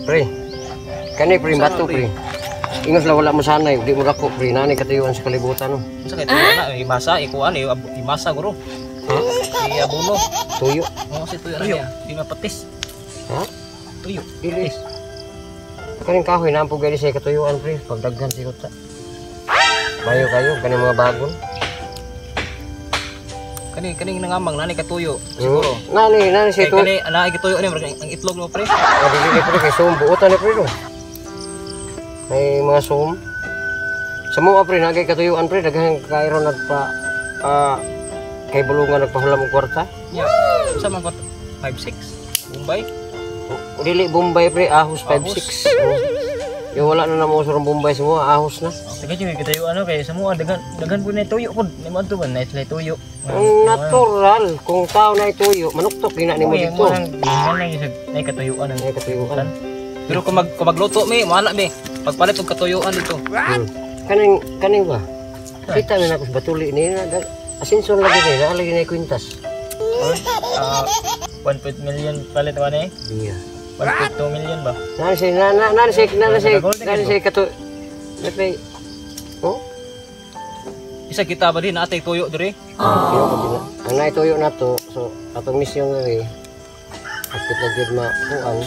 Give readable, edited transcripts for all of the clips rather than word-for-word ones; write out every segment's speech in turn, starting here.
Pre. Kani pre bato pre. Ingat la wala mo sanay, di mo dako pre nani katuyuan sa kalibutan no. Sa kay tuyo na imasa ikuan imasa guro. Si abono. Tuyo. Oo si tuyo na. Di mapatis. Ha? Tuyo. Ilis. Kaning kahoy na po gali sa katuyuan pre, pagdaghan sigot sa. Mayo kayo kani mga bagon. Kani nangamang nani katuyo siguro. Nani si tuyo. Kani ana katuyo ni ang itlog mo pre. Dili pre kay sum buotan ni pre no. May mga sum. Sa mga pre nagay katuyuan pre daghan kairo nagpa kay bulungan nagpahulam og kwarta. Yeah. Sa man 5-6 Bombay. Dili Bombay pre ahos 5-6. Yung wala na namo sa Bombay semua ahos na. Sige yung kita yung ano kay semua dagan po na tuyo po. Ni mo to ban na tuyo. Natural kung tao na tuyo manuktok gina nimo dito. Na katuyuan ang katuyuan. Pero kung magluto mi, wala mi. Pagpalit og katuyuan dito. Kaning ba? Kita na ako batuli ni asinson lagi ni na lagi na kwintas. 1 million palit ba ni? Iya. 1.2 million ba? Nani si katu. Lepe. Oh? Isa kita ba din atay tuyo diri? Ang nay tuyo na to, so atong misyon nga kita gid makuan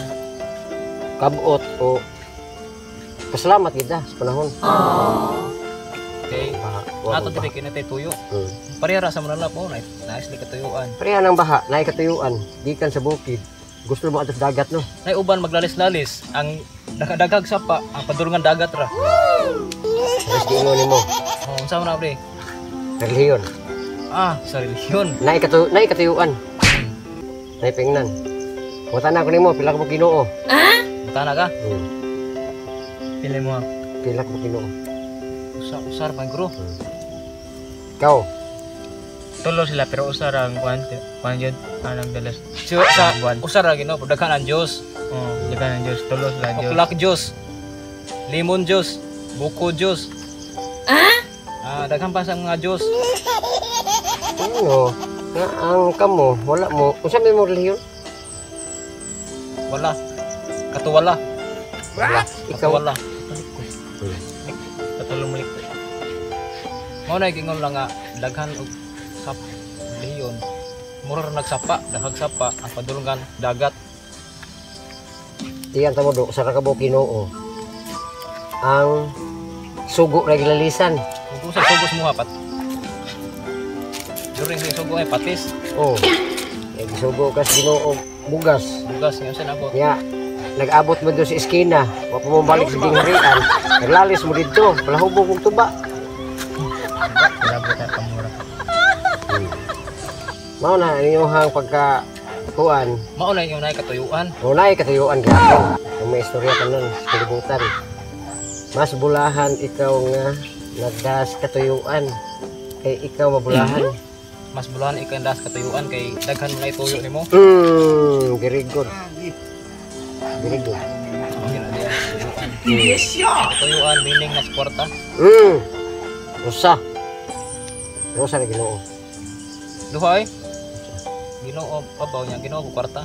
kabot o pasalamat kita sa panahon. Okay. Ato diri kinatay tuyo. Parehara sa manala po, nice katuyuan. Pareha ng baha, nay katuyuan, gikan sa bukid. Gusto mo ato sa dagat no? Nay uban maglalis-lalis, ang nakadaghag sapa, ang padulungan dagat ra. Mas giingon nimo. Oh, unsa man na pre? Relihiyon. Sa relihiyon. Nay katuyuan. Nay pingnan. Wata na ko nimo pila ka mo Ginoo. Buta na ka? Pili mo. Pila ka mo Ginoo. Usar man guro. Ikaw. Tulo sila pero usar ang kwan jud anang dalas. Sa usar ra Ginoo, daghan ang Dios. Daghan ang Dios, tulo sila Dios. Oklak Dios. Limon Dios, buko Dios. Daghan pa sa mga Dios. Ano? Ang kamo, wala mo. Unsa may mo relihiyon? Wala. Katuwala. Wala. Ikaw wala. Katulong mulik. Mao na gingon lang nga daghan og sap leon. Mura nagsapa, daghang sapa ang padulungan dagat. Tiyan ta mo do sa ka mo Ginoo. Ang sugo ra gilalisan. Kung sa sugo mo hapat. During sa sugo ay patis. Sugo ka sa Ginoo bugas. Bugas nga sa nabot. Ya. Nag-abot mo doon sa eskina, wa pa mo balik sa dingharian. Naglalis mo dito, palahubog kong tuba. Nabot na kamura. Mao na inyong pagka kuan. Mao na yung nay katuyuan. Unay katuyuan gyapon. Kung may istorya kanon sa kalibutan. Mas bulahan ikaw nga nagdas katuyuan kay ikaw mabulahan. Mas bulahan ikaw nagdas katuyuan kay daghan mo nay tuyo nimo. Very good. Very good. Yes, katuyuan bining na suporta. Rosa na Ginoo. Duha Ginoo pabaw niya Ginoo ko kwarta.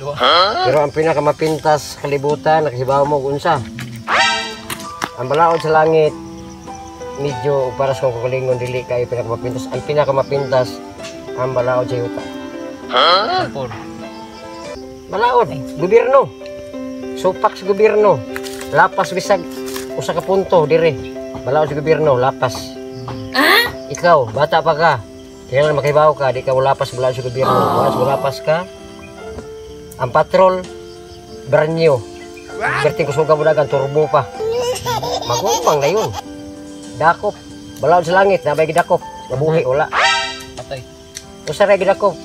Duha. Pero ang pinakamapintas kalibutan nakahibaw mo unsa? Ang balaod sa langit medyo para sa kukulingon dili kay pinakamapintas. Ang pinakamapintas ang balaod sa yuta. Sampol. Balaod, gobyerno. Supak sa gobyerno. Lapas bisag usa ka punto dire. Balaod sa gobyerno, lapas. Ikaw, bata pa ka. Kailan makibaw ka, di ka lapas balaod sa gobyerno. Once lapas ka, ang patrol branyo. Berting kusuga mo dagan turbo pa. Magumang na yun. Dakop, balaod sa langit, nabay gidakop. Nabuhi wala. Patay. Usa ra gidakop.